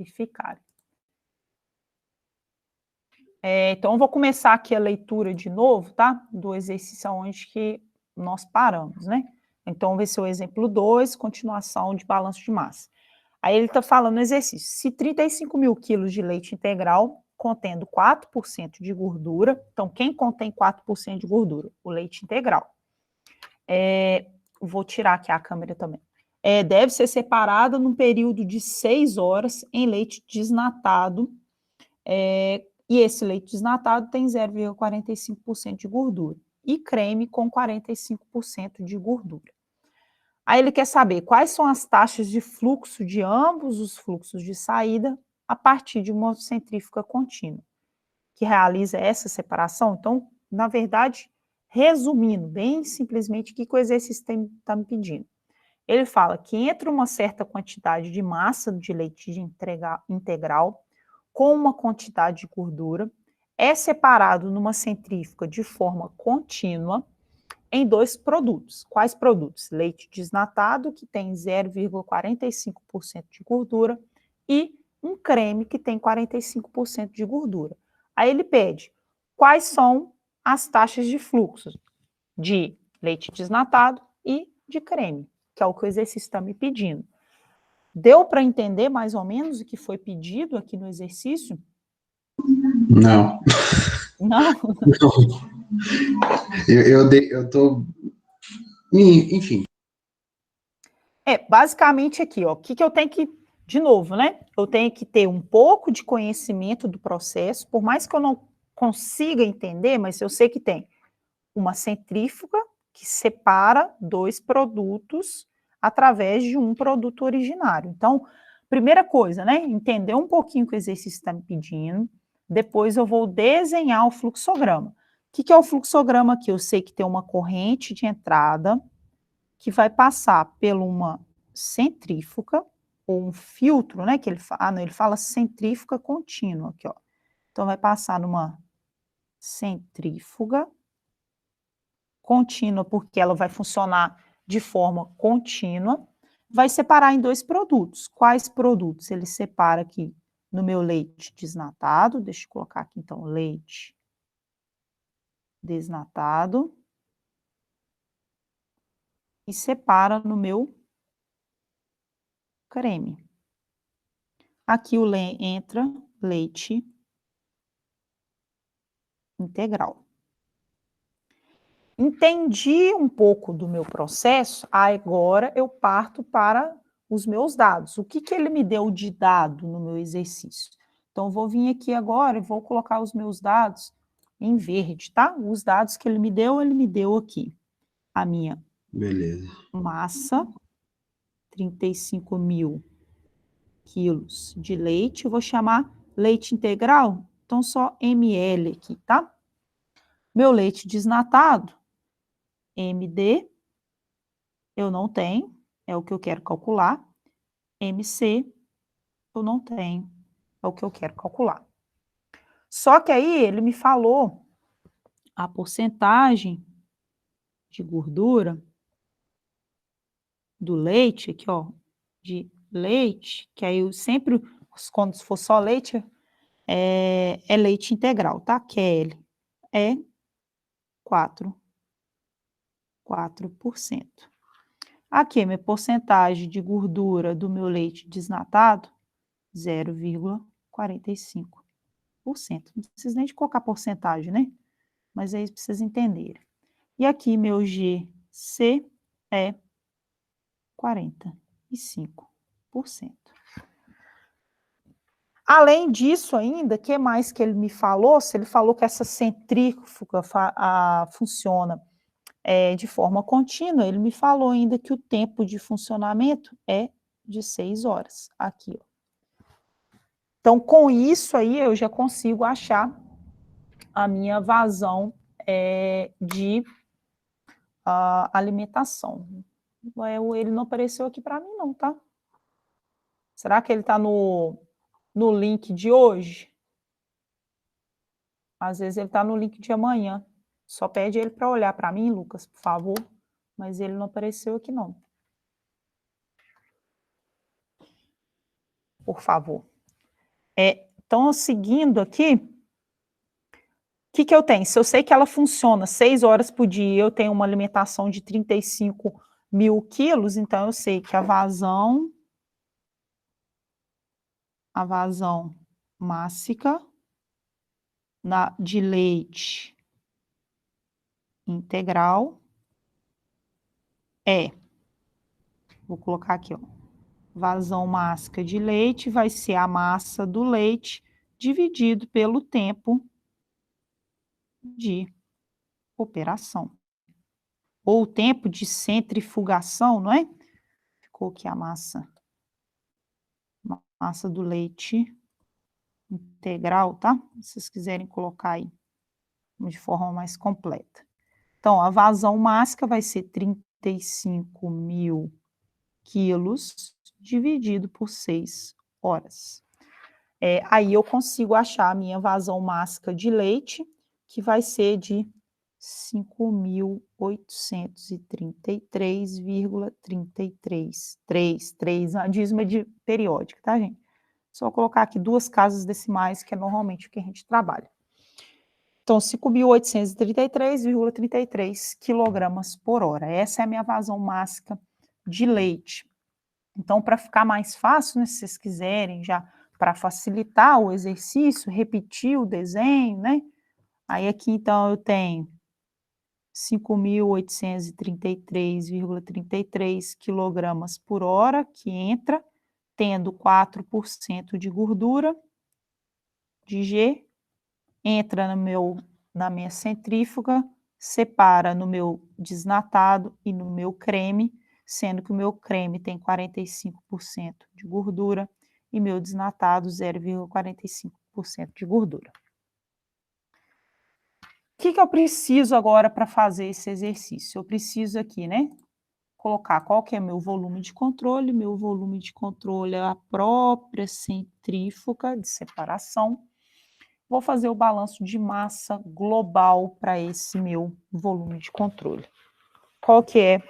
verificarem. Então, eu vou começar aqui a leitura de novo, tá? Do exercício onde que nós paramos, né? Então, vai ser o exemplo 2, continuação de balanço de massa. Aí ele está falando no exercício, se 35 mil quilos de leite integral, contendo 4% de gordura, então quem contém 4% de gordura? O leite integral. Vou tirar aqui a câmera também. Deve ser separada num período de 6 horas em leite desnatado, e esse leite desnatado tem 0,45% de gordura, e creme com 45% de gordura. Aí ele quer saber quais são as taxas de fluxo de ambos os fluxos de saída a partir de uma centrífuga contínua, que realiza essa separação. Então, na verdade, resumindo bem simplesmente o que o exercício está me pedindo. Ele fala que entre uma certa quantidade de massa de leite integral com uma quantidade de gordura, é separado numa centrífuga de forma contínua em 2 produtos. Quais produtos? Leite desnatado, que tem 0,45% de gordura, e um creme, que tem 45% de gordura. Aí ele pede quais são as taxas de fluxo de leite desnatado e de creme, que é o que o exercício está me pedindo. Deu para entender mais ou menos o que foi pedido aqui no exercício? Não. Não? Não. Eu tô... Enfim. Basicamente aqui, ó, o que eu tenho que, de novo, né? Eu tenho que ter um pouco de conhecimento do processo, por mais que eu não consiga entender, mas eu sei que tem uma centrífuga que separa 2 produtos através de um produto originário. Então, primeira coisa, né? Entender um pouquinho o que o exercício está me pedindo, depois eu vou desenhar o fluxograma. O que é o fluxograma aqui? Eu sei que tem uma corrente de entrada que vai passar por uma centrífuga, ou um filtro, né, que ele fala, ele fala centrífuga contínua, aqui, ó. Então, vai passar numa centrífuga contínua, porque ela vai funcionar de forma contínua, vai separar em 2 produtos. Quais produtos? Ele separa aqui no meu leite desnatado, deixa eu colocar aqui, então, leite desnatado, e separa no meu creme. Aqui entra leite integral. Entendi um pouco do meu processo, agora eu parto para os meus dados. O que ele me deu de dado no meu exercício? Então, eu vou vir aqui agora e vou colocar os meus dados em verde, tá? Os dados que ele me deu aqui. A minha massa, 35 mil quilos de leite, eu vou chamar leite integral, então só ml aqui, tá? Meu leite desnatado, MD, eu não tenho, é o que eu quero calcular. MC, eu não tenho, é o que eu quero calcular. Só que aí ele me falou a porcentagem de gordura do leite, aqui ó, de leite, que aí eu sempre, quando for só leite, é leite integral, tá? Que é L, é 4%. Aqui, minha porcentagem de gordura do meu leite desnatado, 0,45%. Não precisa nem de colocar porcentagem, né? Mas aí vocês entenderem. E aqui, meu GC é 45%. Além disso ainda, o que mais que ele me falou? Se ele falou que essa centrífuga funciona de forma contínua, ele me falou ainda que o tempo de funcionamento é de 6 horas. Aqui, ó. Então, com isso aí, eu já consigo achar a minha vazão de alimentação. Ele não apareceu aqui para mim, não, tá? Será que ele está no link de hoje? Às vezes ele está no link de amanhã. Só pede ele para olhar para mim, Lucas, por favor. Mas ele não apareceu aqui, não. Por favor. Então, seguindo aqui, o que eu tenho? Se eu sei que ela funciona 6 horas por dia e eu tenho uma alimentação de 35 mil quilos, então eu sei que a vazão mássica de leite integral vou colocar aqui, ó, vazão mássica de leite vai ser a massa do leite dividido pelo tempo de operação. Ou o tempo de centrifugação, não é? Ficou aqui a massa do leite integral, tá? Se vocês quiserem colocar aí de forma mais completa. Então, a vazão mássica vai ser 35 mil quilos dividido por 6 horas. Aí eu consigo achar a minha vazão mássica de leite, que vai ser de 5.833,33, a dízima periódica, tá, gente? Só colocar aqui 2 casas decimais, que é normalmente o que a gente trabalha. Então, 5.833,33 quilogramas por hora. Essa é a minha vazão mássica de leite. Então, para ficar mais fácil, né, se vocês quiserem, já para facilitar o exercício, repetir o desenho, né? Aí aqui, então, eu tenho 5.833,33 quilogramas por hora, que entra, tendo 4% de gordura, de G, entra na minha centrífuga, separa no meu desnatado e no meu creme, sendo que o meu creme tem 45% de gordura e meu desnatado 0,45% de gordura. O que eu preciso agora para fazer esse exercício? Eu preciso aqui, né, colocar qual que é meu volume de controle. Meu volume de controle é a própria centrífuga de separação. Vou fazer o balanço de massa global para esse meu volume de controle. Qual que é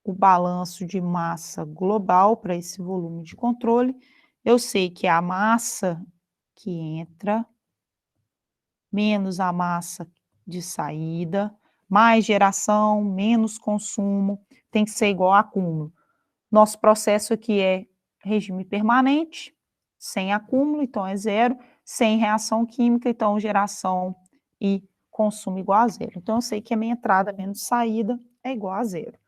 o balanço de massa global para esse volume de controle? Eu sei que é a massa que entra menos a massa de saída, mais geração, menos consumo, tem que ser igual a acúmulo. Nosso processo aqui é regime permanente, sem acúmulo, então é zero, sem reação química, então geração e consumo igual a zero. Então eu sei que a minha entrada menos saída é igual a zero.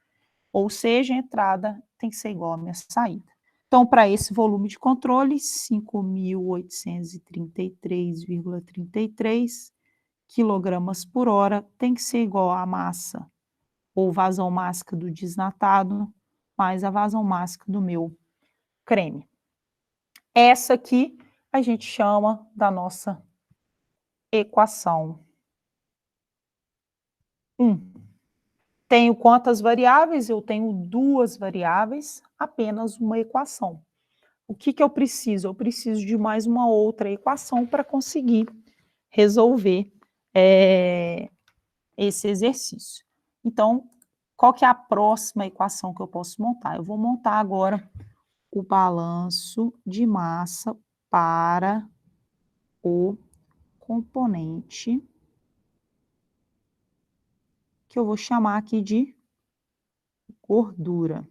Ou seja, a entrada tem que ser igual à minha saída. Então, para esse volume de controle, 5.833,33 quilogramas por hora tem que ser igual à massa ou vazão mássica do desnatado mais a vazão mássica do meu creme. Essa aqui a gente chama da nossa equação 1. Tenho quantas variáveis? Eu tenho 2 variáveis, apenas uma equação. O que eu preciso? Eu preciso de mais uma outra equação para conseguir resolver esse exercício. Então, qual que é a próxima equação que eu posso montar? Eu vou montar agora o balanço de massa para o componente que eu vou chamar aqui de gordura.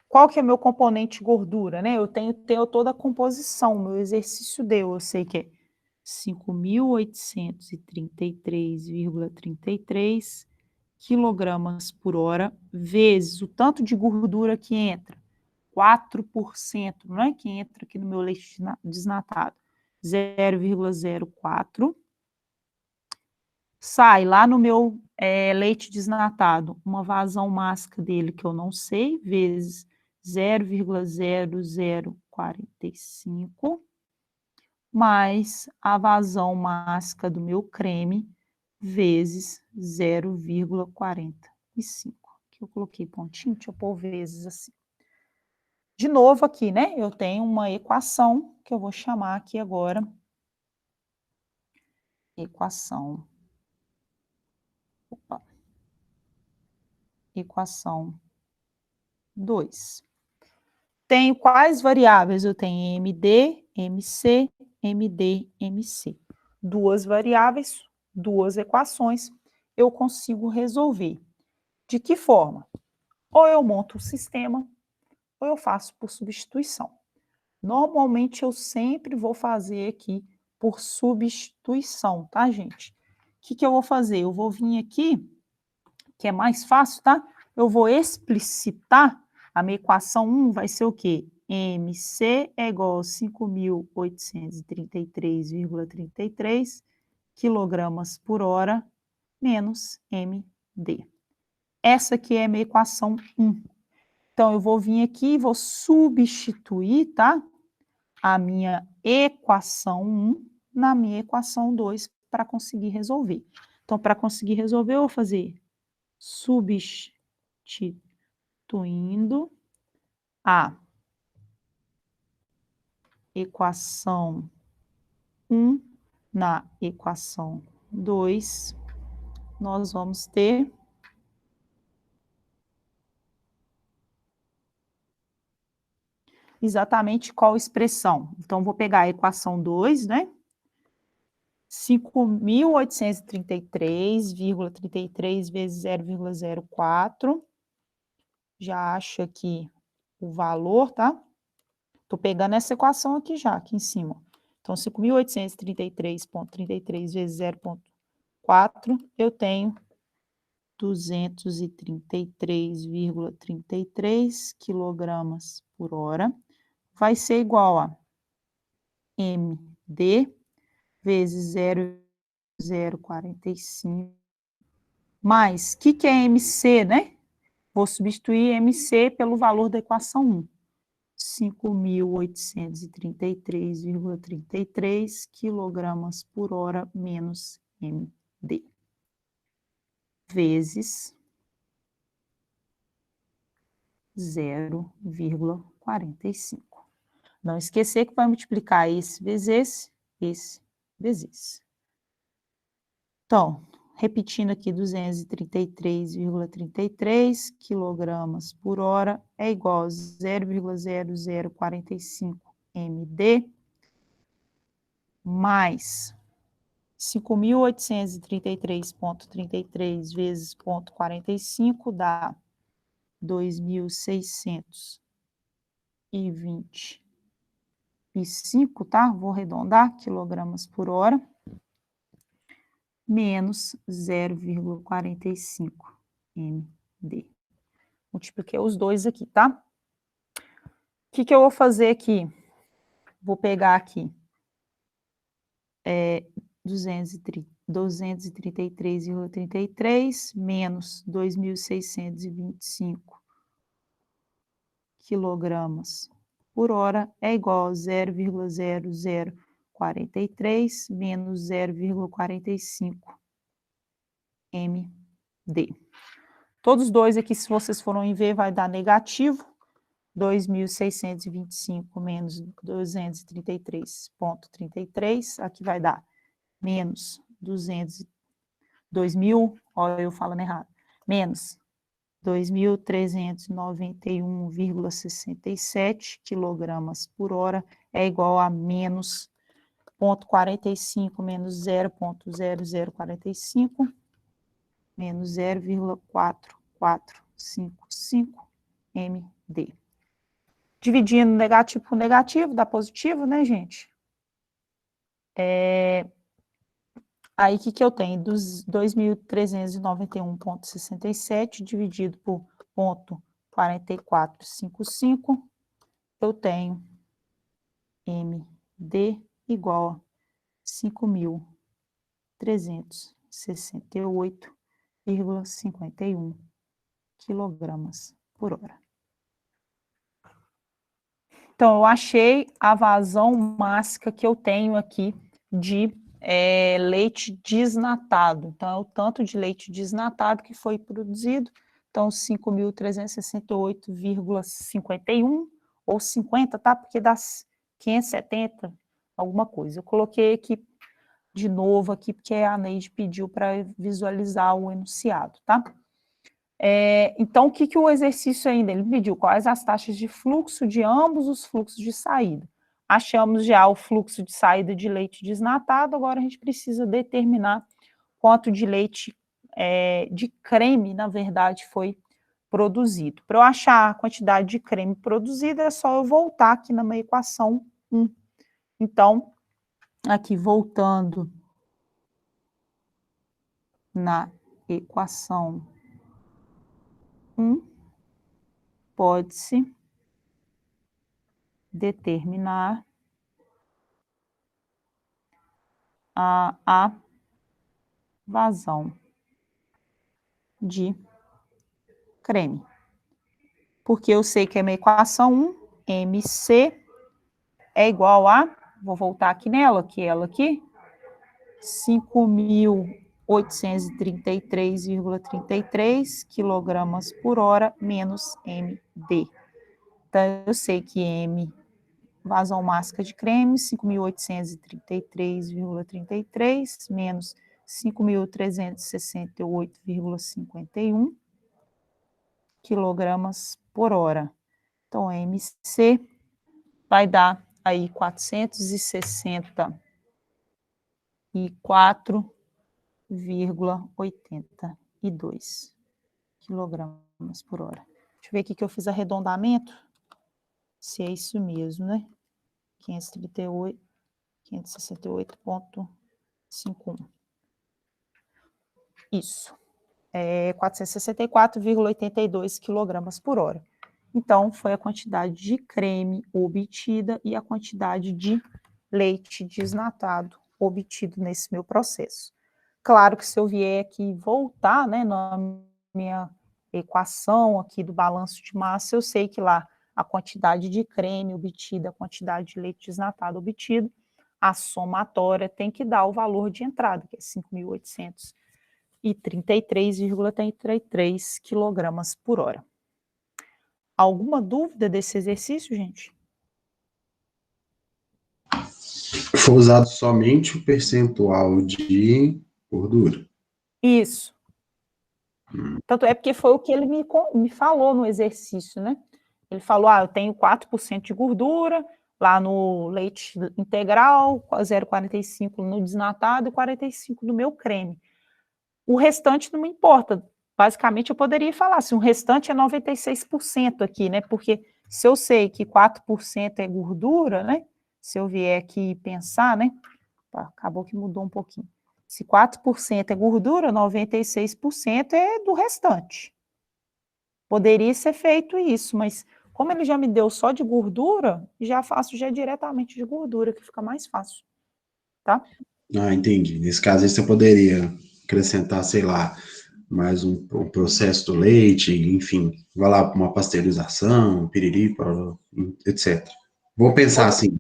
Qual que é meu componente gordura, né? Eu tenho toda a composição, meu exercício deu, eu sei que é 5.833,33 quilogramas por hora, vezes o tanto de gordura que entra, 4%, não é? Que entra aqui no meu leite desnatado, 0,04. Sai lá no meu leite desnatado, uma vazão mássica dele que eu não sei, vezes 0,0045, mais a vazão mássica do meu creme, vezes 0,45. Aqui eu coloquei pontinho, deixa eu pôr vezes assim. De novo aqui, né, eu tenho uma equação que eu vou chamar aqui agora, equação 2. Tenho quais variáveis? Eu tenho MD, MC, MD, MC. Duas variáveis, duas equações, eu consigo resolver. De que forma? Ou eu monto o sistema, ou eu faço por substituição. Normalmente, eu sempre vou fazer aqui por substituição, tá, gente? O que eu vou fazer? Eu vou vir aqui, que é mais fácil, tá? Eu vou explicitar, a minha equação 1 vai ser o quê? MC é igual a 5.833,33 quilogramas por hora menos MD. Essa aqui é a minha equação 1. Então, eu vou vir aqui e vou substituir, tá? A minha equação 1 na minha equação 2 para conseguir resolver. Então, para conseguir resolver, eu vou fazer substituindo a equação 1 na equação 2, nós vamos ter exatamente qual expressão. Então, vou pegar a equação 2, né? 5.833,33 vezes 0,04. Já acho aqui o valor, tá? Tô pegando essa equação aqui já, aqui em cima. Então, 5.833,33 vezes 0,4, eu tenho 233,33 quilogramas por hora. Vai ser igual a MD vezes 0,045, mais, o que é MC, né? Vou substituir MC pelo valor da equação 1. 5.833,33 quilogramas por hora menos MD. Vezes 0,45. Não esquecer que vai multiplicar esse vezes esse vezes esse. Então, repetindo aqui, 233,33 quilogramas por hora é igual a 0,0045 MD mais 5.833,33 vezes 0,45 dá 2.625, tá? Vou arredondar, quilogramas por hora, menos 0,45 MD. Multipliquei os dois aqui, tá? O que eu vou fazer aqui? Vou pegar aqui 233,33 menos 2.625 quilogramas por hora é igual a 0,0043 menos 0,45 MD. Todos dois aqui, se vocês forem ver, vai dar negativo. 2.625 menos 233,33, aqui vai dar menos 2.000, olha eu falando errado, menos 2.391,67 quilogramas por hora é igual a menos 0,45 menos 0,0045 menos 0,4455 MD. Dividindo negativo por negativo, dá positivo, né, gente? Aí, o que eu tenho? 2.391,67 dividido por 0,4455, eu tenho MD igual a 5.368,51 quilogramas por hora. Então, eu achei a vazão máxima que eu tenho aqui de leite desnatado. Então, é o tanto de leite desnatado que foi produzido. Então, 5.368,51 ou 50, tá? Porque dá 570, alguma coisa. Eu coloquei aqui de novo aqui, porque a Neide pediu para visualizar o enunciado, tá? Então, o que o exercício ainda? Ele pediu quais as taxas de fluxo de ambos os fluxos de saída. Achamos já o fluxo de saída de leite desnatado, agora a gente precisa determinar quanto de leite de creme, na verdade, foi produzido. Para eu achar a quantidade de creme produzida, é só eu voltar aqui na minha equação 1. Então, aqui voltando na equação 1, pode-se determinar a vazão de creme. Porque eu sei que a minha equação 1, MC, é igual a, vou voltar aqui nela, que é ela aqui, 5.833,33 quilogramas por hora menos MD. Então, eu sei que M, vazão máxima de creme, 5.833,33 menos 5.368,51 quilogramas por hora. Então, MC vai dar aí 464,82 quilogramas por hora. Deixa eu ver aqui que eu fiz arredondamento, se é isso mesmo, né? 568,51. Isso. 464,82 quilogramas por hora. Então, foi a quantidade de creme obtida e a quantidade de leite desnatado obtido nesse meu processo. Claro que se eu vier aqui voltar, né, na minha equação aqui do balanço de massa, eu sei que lá a quantidade de creme obtida, a quantidade de leite desnatado obtido, a somatória tem que dar o valor de entrada, que é 5.833,33 quilogramas por hora. Alguma dúvida desse exercício, gente? Foi usado somente o percentual de gordura. Isso. Tanto é porque foi o que ele me falou no exercício, né? Ele falou, eu tenho 4% de gordura, lá no leite integral, 0,45 no desnatado e 45 no meu creme. O restante não me importa. Basicamente, eu poderia falar assim, o restante é 96% aqui, né? Porque se eu sei que 4% é gordura, né? Se eu vier aqui pensar, né? Acabou que mudou um pouquinho. Se 4% é gordura, 96% é do restante. Poderia ser feito isso, mas como ele já me deu só de gordura, já faço já diretamente de gordura, que fica mais fácil, tá? Entendi. Nesse caso, aí você poderia acrescentar, sei lá, mais um processo do leite, enfim, vai lá para uma pasteurização, piriri, etc. Vou pensar assim.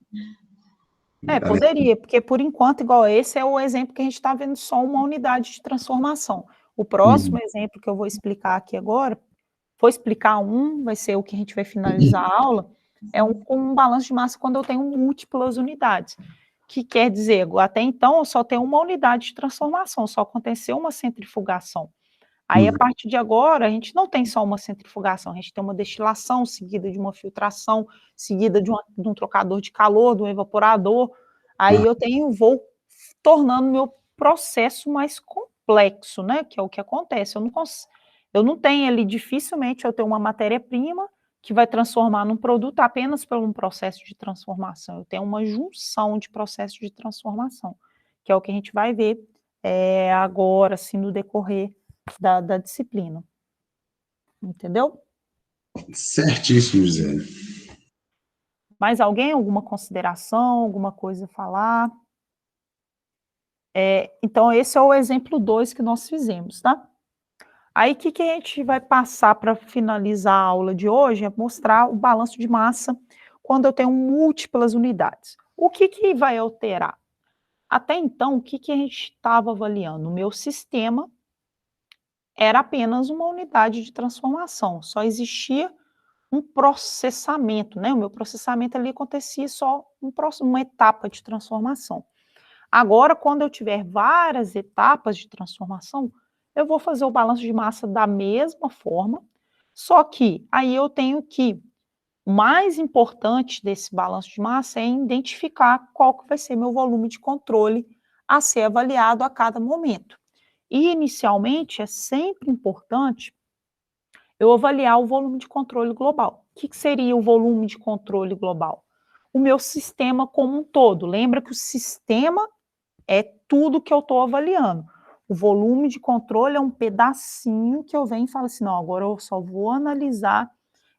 Poderia, porque por enquanto, igual esse é o exemplo que a gente está vendo só uma unidade de transformação. O próximo exemplo que eu vou explicar aqui agora, vou explicar vai ser o que a gente vai finalizar a aula, com um balanço de massa quando eu tenho múltiplas unidades. Que quer dizer, até então eu só tenho uma unidade de transformação, só aconteceu uma centrifugação. Aí, a partir de agora, a gente não tem só uma centrifugação, a gente tem uma destilação, seguida de uma filtração, seguida de um trocador de calor, de um evaporador. Aí vou tornando meu processo mais complexo, né? Que é o que acontece. Eu não tenho ali, dificilmente eu tenho uma matéria-prima que vai transformar num produto apenas por um processo de transformação. Eu tenho uma junção de processos de transformação, que é o que a gente vai ver agora, assim, no decorrer da disciplina. Entendeu? Certíssimo, José. Mais alguém? Alguma consideração? Alguma coisa a falar? Então, esse é o exemplo 2 que nós fizemos, tá? Aí, o que a gente vai passar para finalizar a aula de hoje é mostrar o balanço de massa quando eu tenho múltiplas unidades. O que vai alterar? Até então, o que a gente estava avaliando? O meu sistema era apenas uma unidade de transformação, só existia um processamento, né? O meu processamento ali acontecia só uma etapa de transformação. Agora, quando eu tiver várias etapas de transformação, eu vou fazer o balanço de massa da mesma forma, só que aí eu tenho que, o mais importante desse balanço de massa é identificar qual que vai ser meu volume de controle a ser avaliado a cada momento. E inicialmente é sempre importante eu avaliar o volume de controle global. O que seria o volume de controle global? O meu sistema como um todo. Lembra que o sistema é tudo que eu estou avaliando. O volume de controle é um pedacinho que eu venho e falo assim, não, agora eu só vou analisar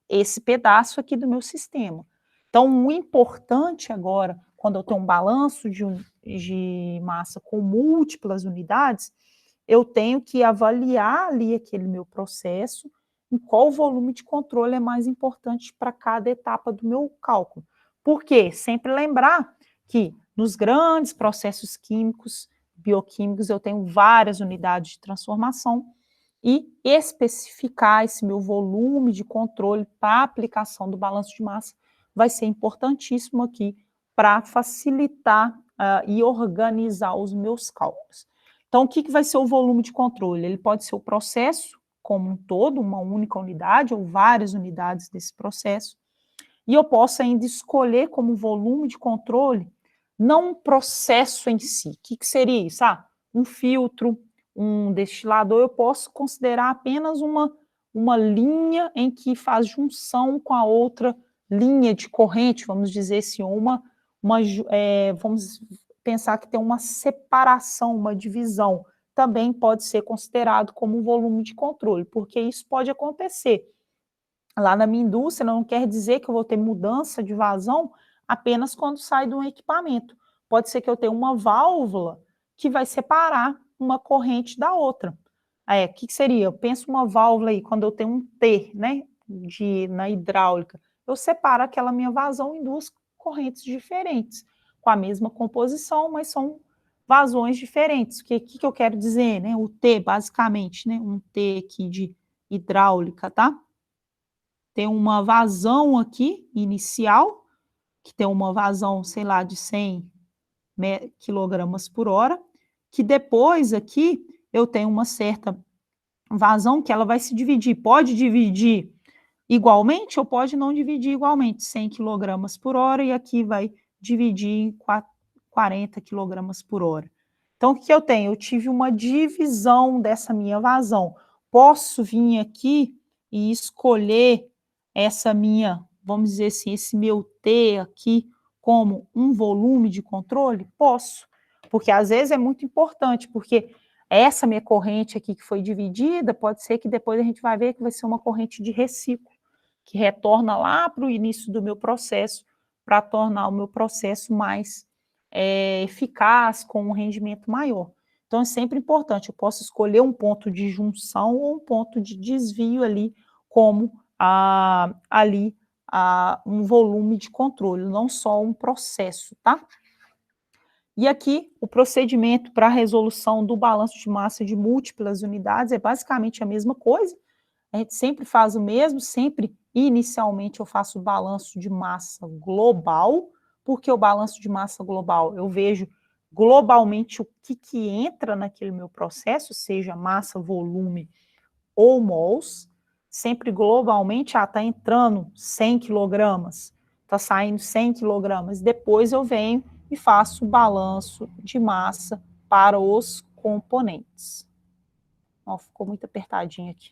esse pedaço aqui do meu sistema. Então, o importante agora, quando eu tenho um balanço de massa com múltiplas unidades, eu tenho que avaliar ali aquele meu processo, em qual volume de controle é mais importante para cada etapa do meu cálculo. Por quê? Sempre lembrar que nos grandes processos químicos, bioquímicos, eu tenho várias unidades de transformação e especificar esse meu volume de controle para a aplicação do balanço de massa vai ser importantíssimo aqui para facilitar e organizar os meus cálculos. Então, o que vai ser o volume de controle? Ele pode ser o processo como um todo, uma única unidade ou várias unidades desse processo, e eu posso ainda escolher como volume de controle não um processo em si. O que seria isso? Um filtro, um destilador, eu posso considerar apenas uma linha em que faz junção com a outra linha de corrente, vamos dizer assim, vamos pensar que tem uma separação, uma divisão, também pode ser considerado como um volume de controle, porque isso pode acontecer. Lá na minha indústria, não quer dizer que eu vou ter mudança de vazão apenas quando sai de um equipamento. Pode ser que eu tenha uma válvula que vai separar uma corrente da outra. O que seria? Eu penso uma válvula aí, quando eu tenho um T, né, na hidráulica, eu separo aquela minha vazão em duas correntes diferentes, com a mesma composição, mas são vazões diferentes. O que eu quero dizer, né? O T, basicamente, né? Um T aqui de hidráulica, tá? Tem uma vazão aqui, inicial, que tem uma vazão, sei lá, de 100 quilogramas por hora, que depois aqui eu tenho uma certa vazão que ela vai se dividir. Pode dividir igualmente ou pode não dividir igualmente, 100 quilogramas por hora, e aqui vai dividir em 40 quilogramas por hora. Então, o que eu tenho? Eu tive uma divisão dessa minha vazão. Posso vir aqui e escolher essa minha, vamos dizer assim, esse meu T aqui como um volume de controle? Posso, porque às vezes é muito importante, porque essa minha corrente aqui que foi dividida, pode ser que depois a gente vai ver que vai ser uma corrente de reciclo, que retorna lá para o início do meu processo, para tornar o meu processo mais eficaz, com um rendimento maior. Então, é sempre importante, eu posso escolher um ponto de junção ou um ponto de desvio ali, como um volume de controle, não só um processo, tá? E aqui, o procedimento para a resolução do balanço de massa de múltiplas unidades é basicamente a mesma coisa. A gente sempre faz o mesmo, sempre inicialmente eu faço o balanço de massa global, porque o balanço de massa global eu vejo globalmente o que entra naquele meu processo, seja massa, volume ou mols, sempre globalmente, está entrando 100 quilogramas, está saindo 100 quilogramas, depois eu venho e faço o balanço de massa para os componentes. Ó, ficou muito apertadinho aqui.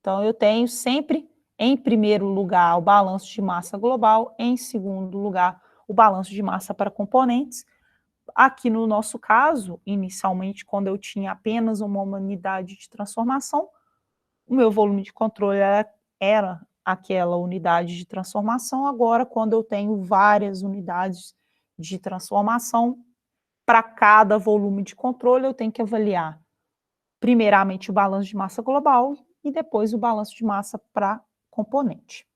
Então, eu tenho sempre, em primeiro lugar, o balanço de massa global, em segundo lugar, o balanço de massa para componentes. Aqui no nosso caso, inicialmente, quando eu tinha apenas uma unidade de transformação, o meu volume de controle era aquela unidade de transformação. Agora, quando eu tenho várias unidades de transformação, para cada volume de controle, eu tenho que avaliar, primeiramente, o balanço de massa global e depois o balanço de massa para componente.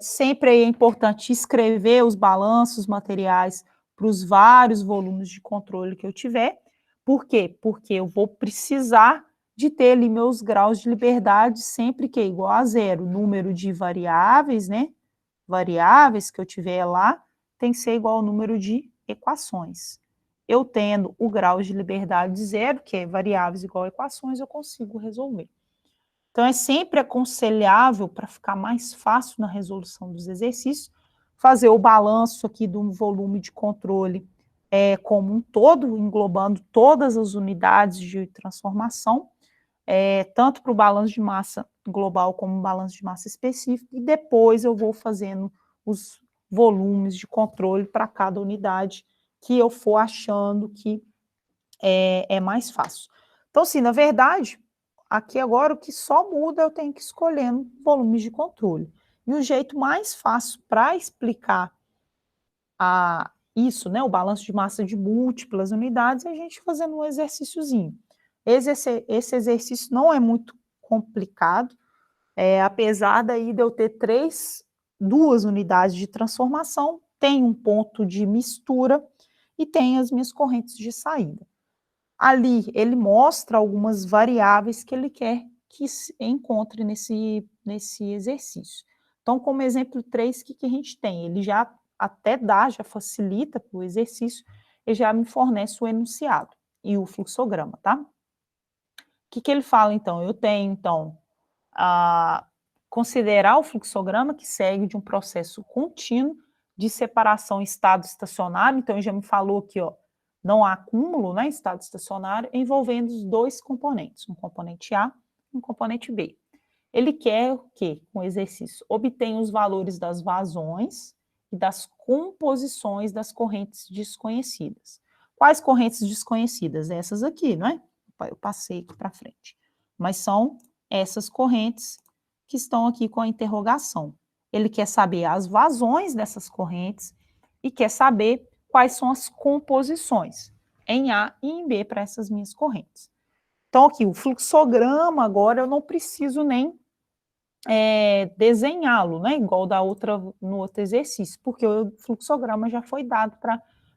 Sempre é importante escrever os balanços materiais para os vários volumes de controle que eu tiver. Por quê? Porque eu vou precisar de ter ali meus graus de liberdade sempre que é igual a zero. O número de variáveis, né? Variáveis que eu tiver lá tem que ser igual ao número de equações. eu tendo o grau de liberdade zero, que é variáveis igual a equações, eu consigo resolver. Então, é sempre aconselhável, para ficar mais fácil na resolução dos exercícios, fazer o balanço aqui do volume de controle como um todo, englobando todas as unidades de transformação, tanto para o balanço de massa global como o balanço de massa específico, e depois eu vou fazendo os volumes de controle para cada unidade que eu for achando que é mais fácil. Então, assim, na verdade, aqui agora o que só muda eu tenho que escolher volumes de controle. E o jeito mais fácil para explicar isso, né, o balanço de massa de múltiplas unidades, é a gente fazendo um exercíciozinho. Esse exercício não é muito complicado, apesar daí de eu ter duas unidades de transformação, tem um ponto de mistura e tem as minhas correntes de saída. Ali, ele mostra algumas variáveis que ele quer que se encontre nesse exercício. Então, como exemplo 3, o que a gente tem? Ele já já facilita para o exercício, ele já me fornece o enunciado e o fluxograma, tá? O que ele fala, então? Eu tenho, então, considerar o fluxograma que segue de um processo contínuo de separação em estado estacionário, então ele já me falou aqui, ó, não há acúmulo, né, em estado estacionário, envolvendo os dois componentes, um componente A e um componente B. Ele quer o quê? Com o exercício, obtém os valores das vazões e das composições das correntes desconhecidas. Quais correntes desconhecidas? Essas aqui, não é? Eu passei aqui para frente. Mas são essas correntes que estão aqui com a interrogação. Ele quer saber as vazões dessas correntes e quer saber quais são as composições em A e em B para essas minhas correntes. Então, aqui, o fluxograma, agora eu não preciso nem desenhá-lo, né? Igual no outro exercício, porque o fluxograma já foi dado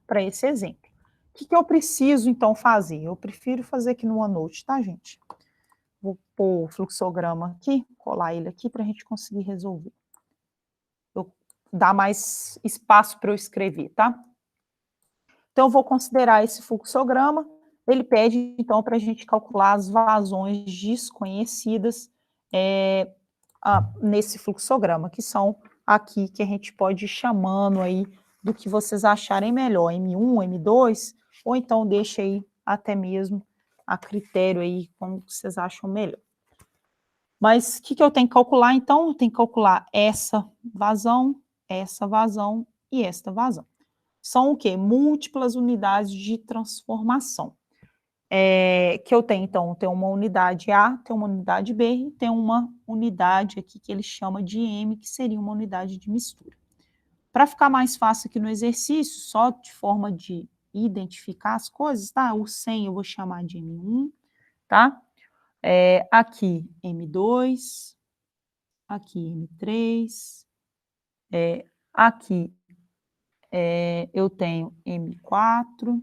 para esse exemplo. O que eu preciso, então, fazer? Eu prefiro fazer aqui no OneNote, tá, gente? Vou pôr o fluxograma aqui, colar ele aqui para a gente conseguir resolver. Dá mais espaço para eu escrever, tá? Então, eu vou considerar esse fluxograma. Ele pede, então, para a gente calcular as vazões desconhecidas nesse fluxograma, que são aqui que a gente pode ir chamando aí do que vocês acharem melhor, M1, M2, ou então deixa aí até mesmo a critério aí, como vocês acham melhor. Mas o que eu tenho que calcular, então? Eu tenho que calcular essa vazão e esta vazão. São o quê? Múltiplas unidades de transformação. Que eu tenho, então, tem uma unidade A, tem uma unidade B, e tem uma unidade aqui que ele chama de M, que seria uma unidade de mistura. Para ficar mais fácil aqui no exercício, só de forma de identificar as coisas, tá? O 100 eu vou chamar de M1, tá? Aqui M2, aqui M3, aqui eu tenho M4,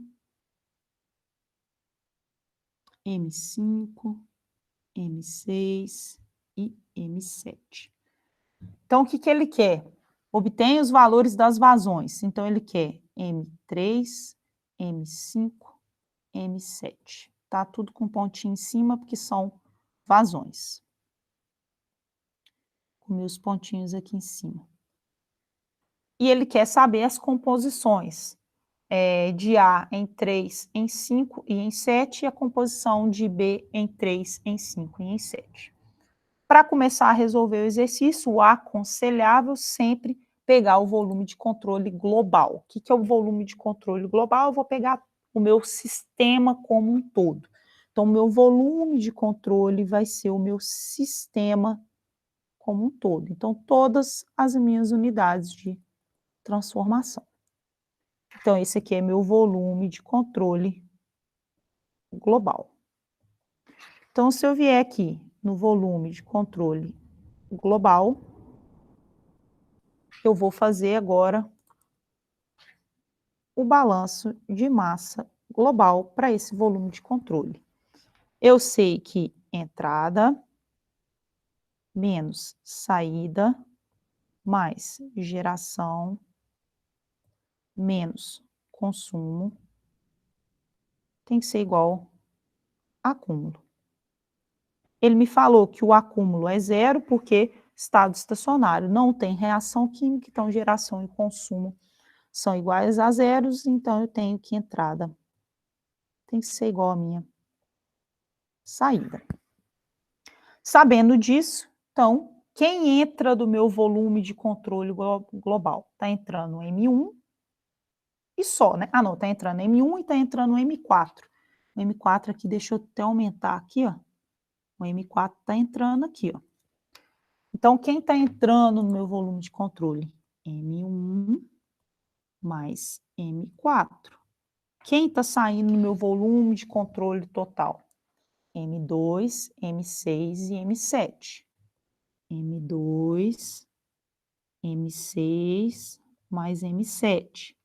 M5, M6 e M7. Então, o que ele quer? Obtém os valores das vazões. Então, ele quer M3, M5, M7. Tá tudo com pontinho em cima, porque são vazões. Com meus pontinhos aqui em cima. E ele quer saber as composições de A em 3, em 5 e em 7, e a composição de B em 3, em 5 e em 7. Para começar a resolver o exercício, o aconselhável sempre pegar o volume de controle global. O que é o volume de controle global? Eu vou pegar o meu sistema como um todo. Então, o meu volume de controle vai ser o meu sistema como um todo. Então, todas as minhas unidades de transformação. Então, esse aqui é meu volume de controle global. Então, se eu vier aqui no volume de controle global, eu vou fazer agora o balanço de massa global para esse volume de controle. Eu sei que entrada menos saída mais geração menos consumo tem que ser igual a acúmulo. Ele me falou que o acúmulo é zero, porque estado estacionário não tem reação química, então geração e consumo são iguais a zeros, então eu tenho que entrada tem que ser igual a minha saída. Sabendo disso, então, quem entra do meu volume de controle global? Está entrando M1 e só, né? Ah, não, está entrando M1 e está entrando M4. O M4 aqui, deixa eu até aumentar aqui, ó. O M4 está entrando aqui, ó. Então, quem está entrando no meu volume de controle? M1 mais M4. Quem está saindo no meu volume de controle total? M2, M6 e M7. M2, M6 mais M7.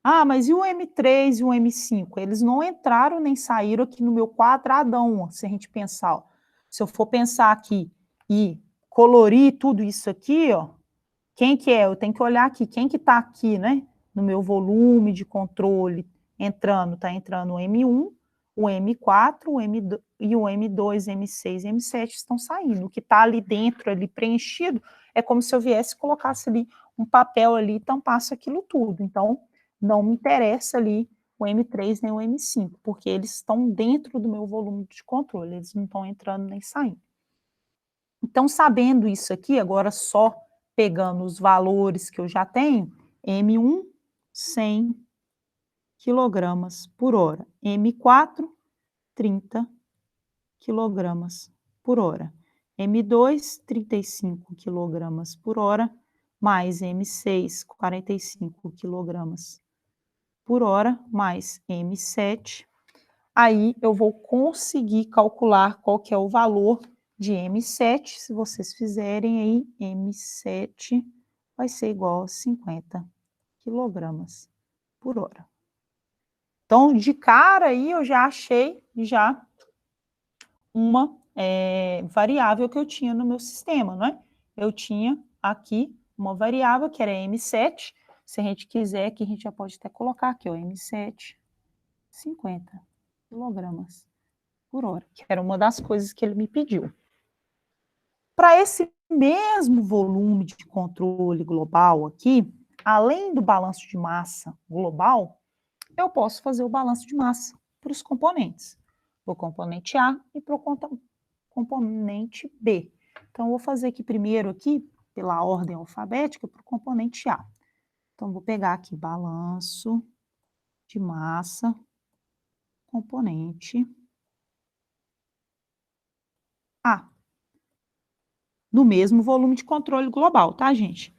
Ah, mas e o M3 e o M5? Eles não entraram nem saíram aqui no meu quadradão, se a gente pensar. Ó. Se eu for pensar aqui e colorir tudo isso aqui, ó, quem que é? Eu tenho que olhar aqui, quem que está aqui, né? No meu volume de controle, entrando, está entrando o M1, o M4, o M2, e o M2, M6 e M7 estão saindo. O que está ali dentro, ali preenchido, é como se eu viesse e colocasse ali um papel ali e tampasse aquilo tudo. Então, não me interessa ali o M3 nem o M5, porque eles estão dentro do meu volume de controle, eles não estão entrando nem saindo. Então, sabendo isso aqui, agora só pegando os valores que eu já tenho, M1, 100 quilogramas por hora. M4, 30 quilogramas por hora. M2, 35 quilogramas por hora, mais M6, 45 quilogramas por hora, mais M7. Aí eu vou conseguir calcular qual que é o valor de M7, se vocês fizerem aí, M7 vai ser igual a 50 quilogramas por hora. Então, de cara aí, eu já achei já uma variável que eu tinha no meu sistema, não é? Eu tinha aqui uma variável que era M7, se a gente quiser, que a gente já pode até colocar aqui, ó, M7, 50 quilogramas por hora, que era uma das coisas que ele me pediu. Para esse mesmo volume de controle global aqui, além do balanço de massa global, eu posso fazer o balanço de massa para os componentes. Para o componente A e para o componente B. Então, eu vou fazer aqui primeiro, aqui, pela ordem alfabética, para o componente A. Então, vou pegar aqui balanço de massa, componente A. No mesmo volume de controle global, tá, gente?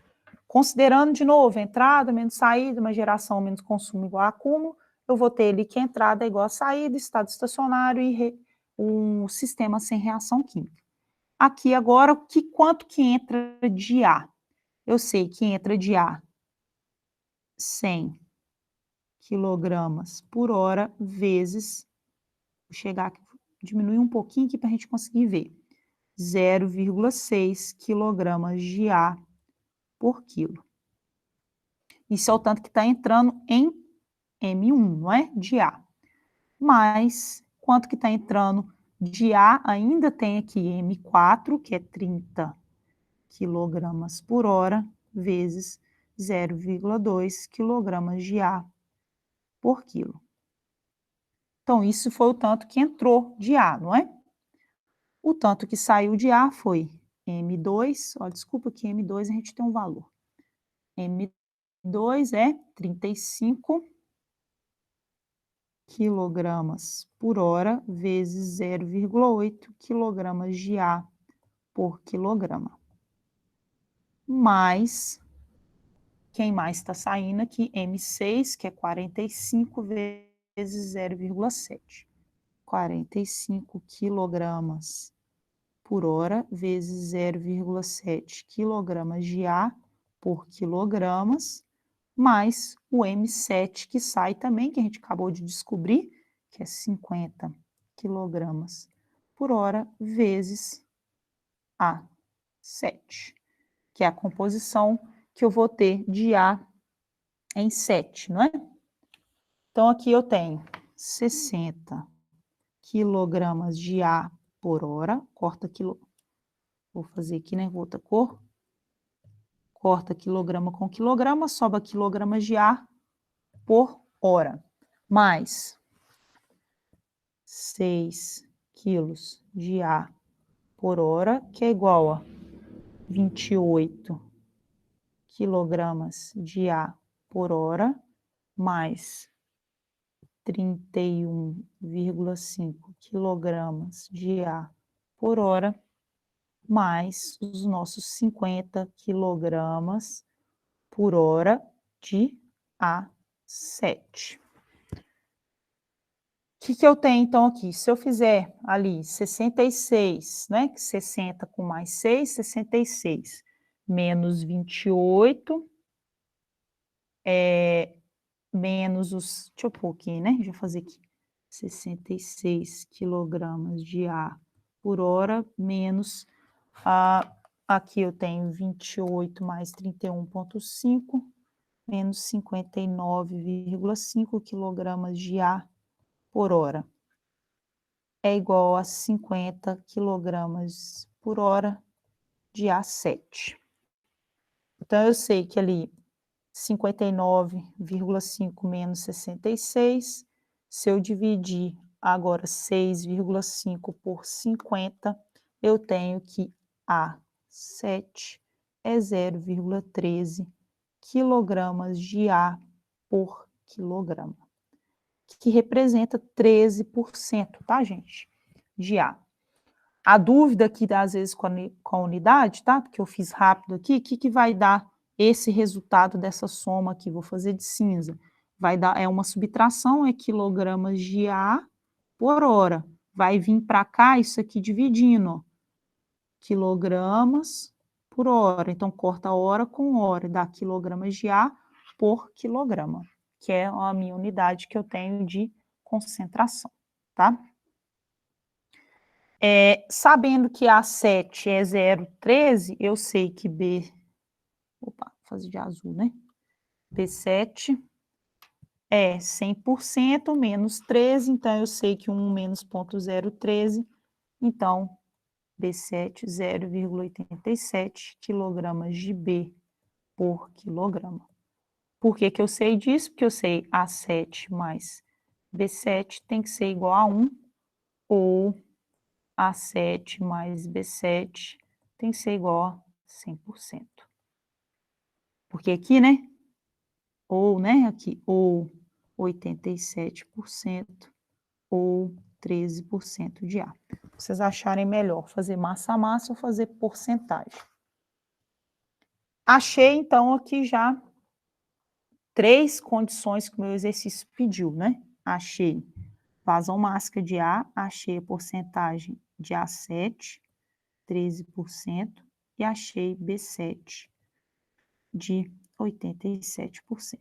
Considerando, de novo, entrada menos saída, uma geração menos consumo igual a acúmulo, eu vou ter ali que entrada é igual a saída, estado estacionário e um sistema sem reação química. Aqui agora, quanto que entra de A? Eu sei que entra de A 100 quilogramas por hora vezes, vou chegar aqui, diminuir um pouquinho aqui para a gente conseguir ver, 0,6 quilogramas de A por quilo. Isso é o tanto que está entrando em M1, não é? De A. Mas, quanto que está entrando de A, ainda tem aqui M4, que é 30 quilogramas por hora, vezes 0,2 quilogramas de A por quilo. Então, isso foi o tanto que entrou de A, não é? O tanto que saiu de A foi M2, ó, desculpa que M2 a gente tem um valor. M2 é 35 quilogramas por hora, vezes 0,8 quilogramas de A por quilograma. Mais, quem mais está saindo aqui? M6, que é 45 vezes 0,7. 45 quilogramas por hora, vezes 0,7 quilogramas de A por quilogramas, mais o M7 que sai também, que a gente acabou de descobrir, que é 50 quilogramas por hora, vezes A7, que é a composição que eu vou ter de A em 7, não é? Então, aqui eu tenho 60 quilogramas de ar por hora, corta quilo, vou fazer aqui, né, outra cor, corta quilograma com quilograma, sobra quilogramas de ar por hora, mais 6 quilos de ar por hora, que é igual a 28 quilogramas de ar por hora, mais 31,5 quilogramas de ar por hora, mais os nossos 50 quilogramas por hora de A7. O que eu tenho, então, aqui? Se eu fizer ali 66, né? 60 com mais 6, 66, menos 28, menos os... Deixa eu pôr aqui, né? Deixa eu fazer aqui. 66 quilogramas de ar por hora, menos... aqui eu tenho 28 mais 31,5, menos 59,5 quilogramas de ar por hora. É igual a 50 quilogramas por hora de A7. Então, eu sei que ali 59,5 menos 66, se eu dividir agora 6,5 por 50, eu tenho que A7 é 0,13 quilogramas de ar por quilograma, que representa 13%, tá, gente? De ar. A dúvida aqui, às vezes, com a unidade, tá? Porque eu fiz rápido aqui, o que vai dar esse resultado dessa soma aqui? Vou fazer de cinza. Vai dar, é uma subtração, é quilogramas de ar por hora. Vai vir para cá, isso aqui dividindo, ó. Quilogramas por hora. Então, corta hora com hora, dá quilogramas de ar por quilograma, que é a minha unidade que eu tenho de concentração, tá? Sabendo que A7 é 0,13, eu sei que B... Opa, vou fazer de azul, né? B7 é 100% menos 13, então eu sei que 1 menos 0,013, então B7, 0,87 quilogramas de B por quilograma. Por que que eu sei disso? Porque eu sei A7 mais B7 tem que ser igual a 1, ou A7 mais B7 tem que ser igual a 100%. Porque aqui, né? Ou, né? Aqui, ou 87% ou 13% de A. Vocês acharem melhor fazer massa a massa ou fazer porcentagem. Achei, então, aqui já 3 condições que o meu exercício pediu, né? Achei vazão máxima de A, achei a porcentagem de A7, 13%, e achei B7 de 87%.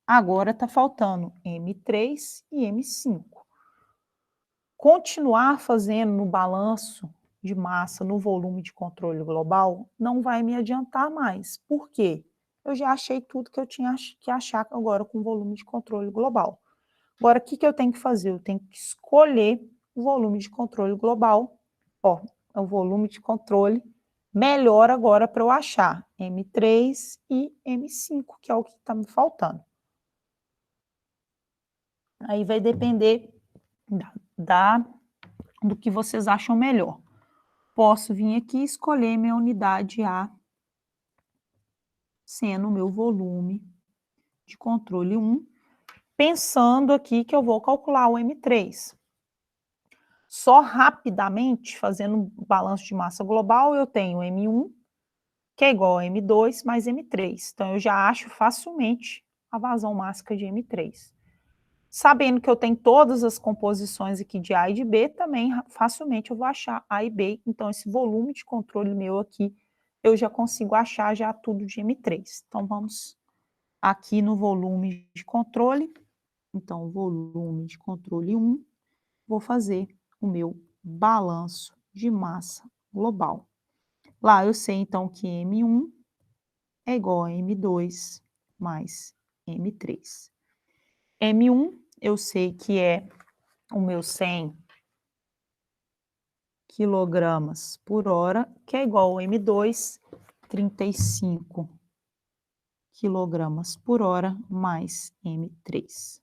Agora está faltando M3 e M5. Continuar fazendo no balanço de massa, no volume de controle global, não vai me adiantar mais. Por quê? Eu já achei tudo que eu tinha que achar agora com volume de controle global. Agora, o que eu tenho que fazer? Eu tenho que escolher o volume de controle global. Ó, é o volume de controle melhor agora para eu achar M3 e M5, que é o que está me faltando. Aí vai depender do que vocês acham melhor. Posso vir aqui e escolher minha unidade A sendo o meu volume de controle 1, pensando aqui que eu vou calcular o M3. Só rapidamente, fazendo um balanço de massa global, eu tenho M1, que é igual a M2 mais M3. Então, eu já acho facilmente a vazão máxima de M3. Sabendo que eu tenho todas as composições aqui de A e de B, também facilmente eu vou achar A e B. Então, esse volume de controle meu aqui, eu já consigo achar já tudo de M3. Então, vamos aqui no volume de controle. Então, volume de controle 1, vou fazer o meu balanço de massa global. Lá eu sei, então, que M1 é igual a M2 mais M3. M1 eu sei que é o meu 100 quilogramas por hora, que é igual ao M2, 35 quilogramas por hora, mais M3.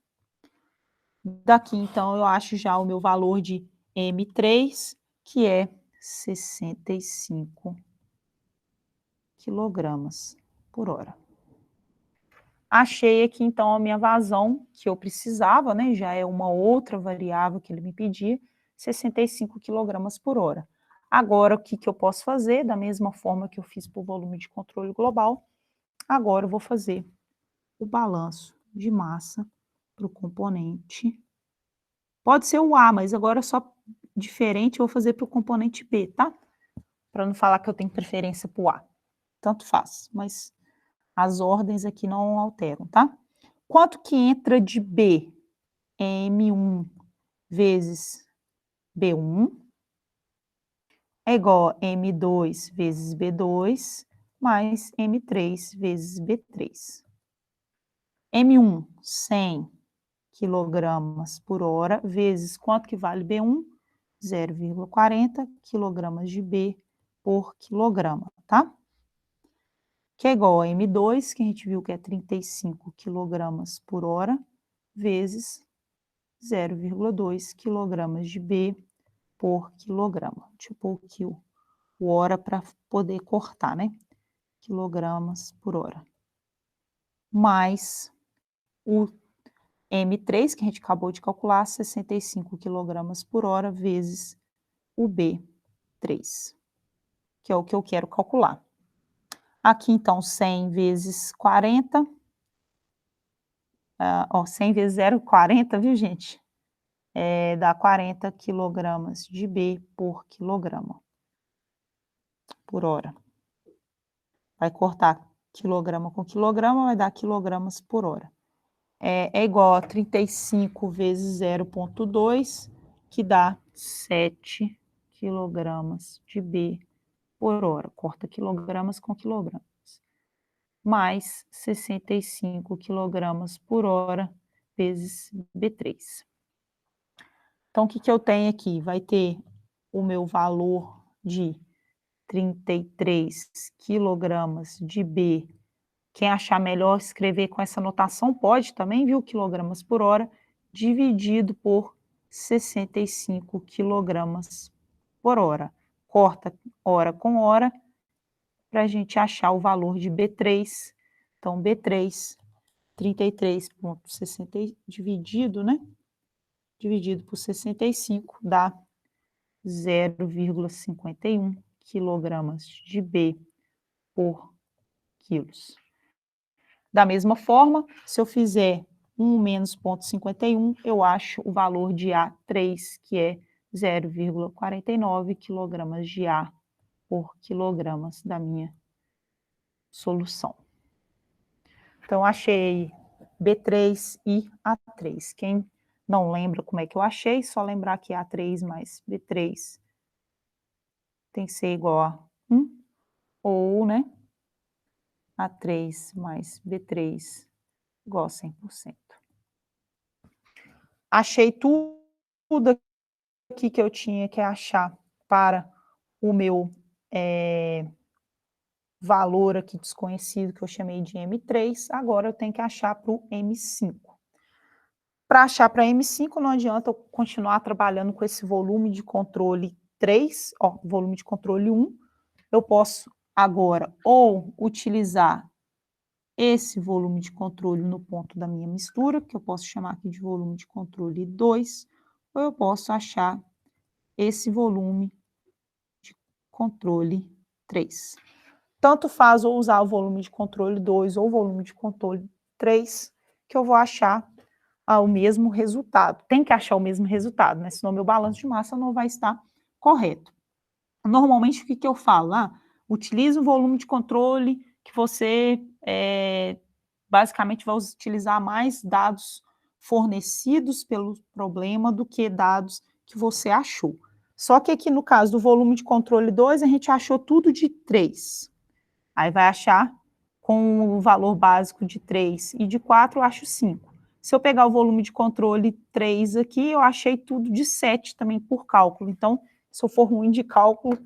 Daqui, então, eu acho já o meu valor de M3, que é 65 quilogramas por hora. Achei aqui, então, a minha vazão que eu precisava, né? Já é uma outra variável que ele me pedia, 65 quilogramas por hora. Agora, o que eu posso fazer? Da mesma forma que eu fiz para o volume de controle global, agora eu vou fazer o balanço de massa para o componente. Pode ser o A, mas agora só diferente eu vou fazer para o componente B, tá? Para não falar que eu tenho preferência para o A. Tanto faz, mas as ordens aqui não alteram, tá? Quanto que entra de B? M1 vezes B1 é igual a M2 vezes B2 mais M3 vezes B3. M1, 100 quilogramas por hora, vezes quanto que vale B1? 0,40 quilogramas de B por quilograma, tá? Que é igual a M2, que a gente viu que é 35 quilogramas por hora, vezes 0,2 quilogramas de B por quilograma. Deixa eu pôr aqui o hora para poder cortar, né? Quilogramas por hora. Mais o M3, que a gente acabou de calcular, 65 quilogramas por hora, vezes o B3, que é o que eu quero calcular. Aqui, então, 100 vezes 40, 100 vezes 0,40, viu, gente? Dá 40 quilogramas de B por quilograma, por hora. Vai cortar quilograma com quilograma, vai dar quilogramas por hora. É igual a 35 vezes 0,2, que dá 7 quilogramas de B por hora. Corta quilogramas com quilogramas. Mais 65 quilogramas por hora vezes B3. Então, o que eu tenho aqui? Vai ter o meu valor de 33 quilogramas de B. Quem achar melhor escrever com essa notação pode também, viu? Quilogramas por hora, dividido por 65 quilogramas por hora. Corta hora com hora, para a gente achar o valor de B3. Então, B3, 33,60 dividido, né? Dividido por 65 dá 0,51 quilogramas de B por quilos. Da mesma forma, se eu fizer 1 menos 0,51, eu acho o valor de A3, que é 0,49 quilogramas de A por quilogramas da minha solução. Então, achei B3 e A3. Quem não lembra como é que eu achei, só lembrar que A3 mais B3 tem que ser igual a 1, ou, né, A3 mais B3 igual a 100%. Achei tudo aqui que eu tinha que achar para o meu valor aqui desconhecido, que eu chamei de M3, agora eu tenho que achar para o M5. Para achar para M5, não adianta eu continuar trabalhando com esse volume de controle 3, volume de controle 1, eu posso agora ou utilizar esse volume de controle no ponto da minha mistura, que eu posso chamar aqui de volume de controle 2, ou eu posso achar esse volume de controle 3. Tanto faz ou usar o volume de controle 2 ou o volume de controle 3, que eu vou achar o mesmo resultado. Tem que achar o mesmo resultado, né? Senão meu balanço de massa não vai estar correto. Normalmente, o que eu falo? Utilize o volume de controle que você basicamente vai utilizar mais dados fornecidos pelo problema do que dados que você achou. Só que aqui no caso do volume de controle 2, a gente achou tudo de 3. Aí vai achar com o valor básico de 3 e de 4, eu acho 5. Se eu pegar o volume de controle 3 aqui, eu achei tudo de 7 também por cálculo. Então, se eu for ruim de cálculo,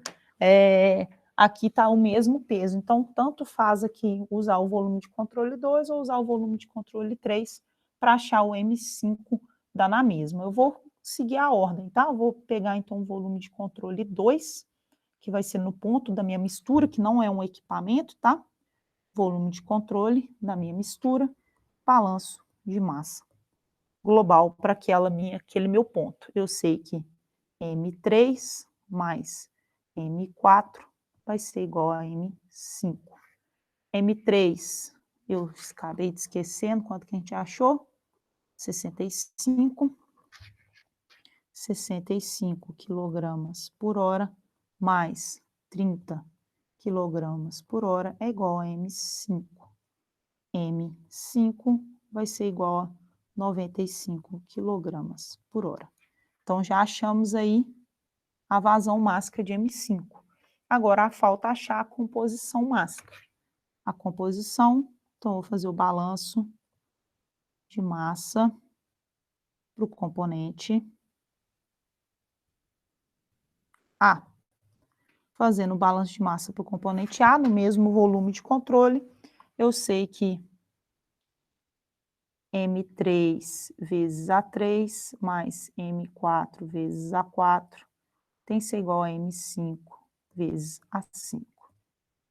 aqui está o mesmo peso. Então, tanto faz aqui usar o volume de controle 2 ou usar o volume de controle 3 para achar o M5, dá na mesma. Eu vou seguir a ordem, tá? Eu vou pegar, então, o volume de controle 2, que vai ser no ponto da minha mistura, que não é um equipamento, tá? Volume de controle da minha mistura, balanço de massa global para aquele meu ponto. Eu sei que M3 mais M4 vai ser igual a M5. M3, eu acabei de esquecendo quanto que a gente achou. 65 quilogramas por hora mais 30 quilogramas por hora é igual a M5. M5 vai ser igual a 95 quilogramas por hora. Então, já achamos aí a vazão mássica de M5. Agora, falta achar a composição mássica. A composição, então, eu vou fazer o balanço de massa para o componente A. Fazendo o balanço de massa para o componente A, no mesmo volume de controle, eu sei que M3 vezes A3 mais M4 vezes A4 tem que ser igual a M5 vezes A5.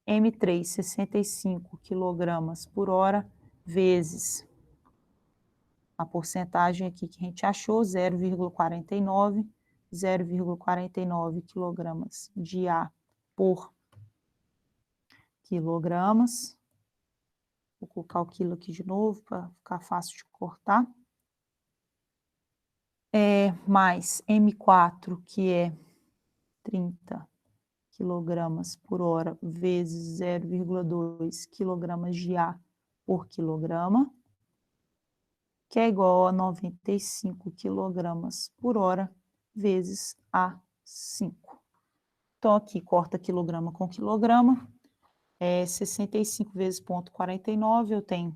M3, 65 quilogramas por hora, vezes a porcentagem aqui que a gente achou, 0,49 quilogramas de A por quilogramas. Vou colocar o quilo aqui de novo para ficar fácil de cortar. Mais M4, que é 30 quilogramas por hora, vezes 0,2 quilogramas de A por quilograma, que é igual a 95 quilogramas por hora, vezes A5. Então, aqui, corta quilograma com quilograma, 65 vezes 0,49, eu tenho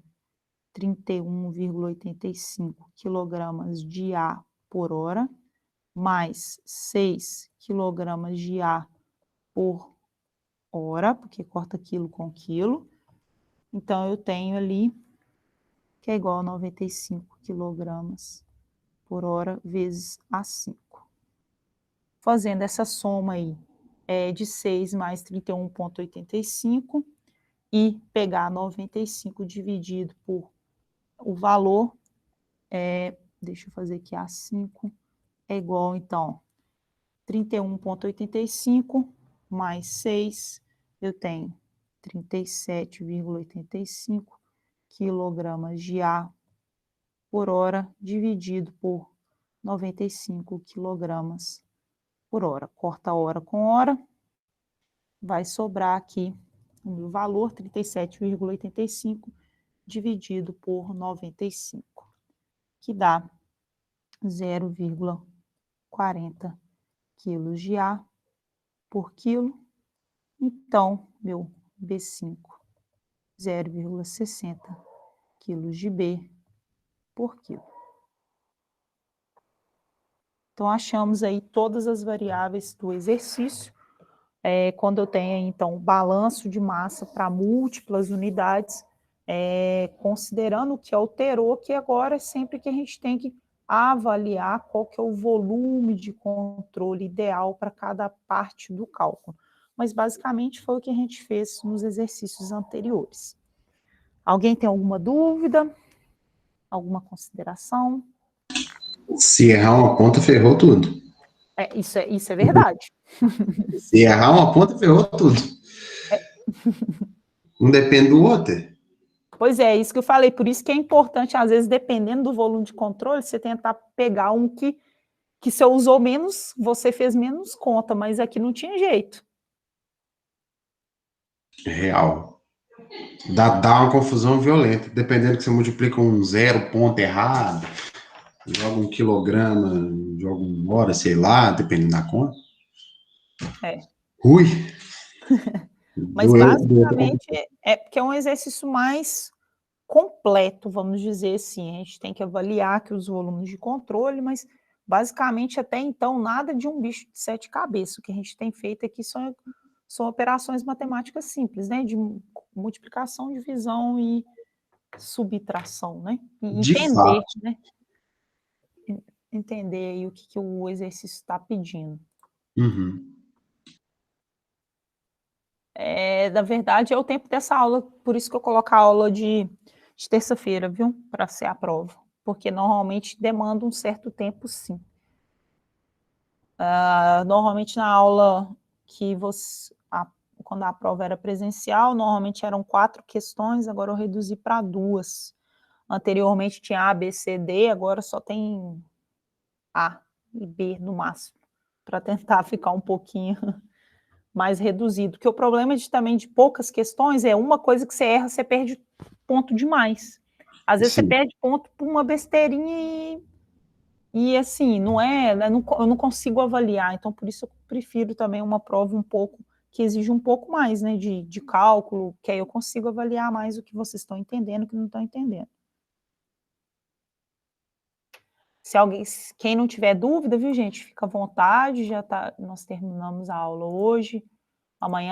31,85 quilogramas de A por hora, mais 6 quilogramas de A por hora, porque corta quilo com quilo. Então, eu tenho ali, que é igual a 95 quilogramas por hora, vezes A5. Fazendo essa soma aí, de 6 mais 31,85, e pegar 95 dividido por o valor, deixa eu fazer aqui A5, é igual, então, 31,85 mais 6, eu tenho 37,85 quilogramas de A por hora, dividido por 95 quilogramas por hora. Corta hora com hora, vai sobrar aqui o valor 37,85 dividido por 95, que dá 0,40 quilos de A por quilo. Então, meu B5, 0,60 quilos de B por quilo. Então, achamos aí todas as variáveis do exercício. Quando eu tenho, então, balanço de massa para múltiplas unidades, considerando o que alterou, que agora é sempre que a gente tem que avaliar qual que é o volume de controle ideal para cada parte do cálculo. Mas, basicamente, foi o que a gente fez nos exercícios anteriores. Alguém tem alguma dúvida? Alguma consideração? Se errar uma ponta, ferrou tudo. Isso é verdade. Se errar uma ponta, ferrou tudo. Um depende do outro. Pois é, isso que eu falei, por isso que é importante, às vezes, dependendo do volume de controle, você tentar pegar um que você usou menos, você fez menos conta, mas aqui não tinha jeito. Real. Dá uma confusão violenta, dependendo que você multiplica um zero ponto errado, joga um quilograma, joga uma hora, sei lá, dependendo da conta. Ui! Mas basicamente porque é um exercício mais completo, vamos dizer assim. A gente tem que avaliar aqui os volumes de controle, mas basicamente até então nada de um bicho de 7 cabeças. O que a gente tem feito aqui são operações matemáticas simples, né? De multiplicação, divisão e subtração, né? E De entender, fato. né? Entender aí o que o exercício está pedindo. Uhum. Na verdade, é o tempo dessa aula, por isso que eu coloco a aula de terça-feira, viu? Para ser a prova. Porque normalmente demanda um certo tempo, sim. Normalmente na aula que quando a prova era presencial, normalmente eram 4 questões, agora eu reduzi para 2. Anteriormente tinha A, B, C, D, agora só tem A e B no máximo, para tentar ficar um pouquinho mais reduzido. Porque o problema também de poucas questões é uma coisa que você erra, você perde ponto demais. Às vezes você Sim. perde ponto por uma besteirinha e assim, não é, eu não consigo avaliar, então por isso eu prefiro também uma prova um pouco, que exige um pouco mais, né, de cálculo, que aí eu consigo avaliar mais o que vocês estão entendendo e o que não estão entendendo. Quem não tiver dúvida, viu, gente, fica à vontade, nós terminamos a aula hoje, amanhã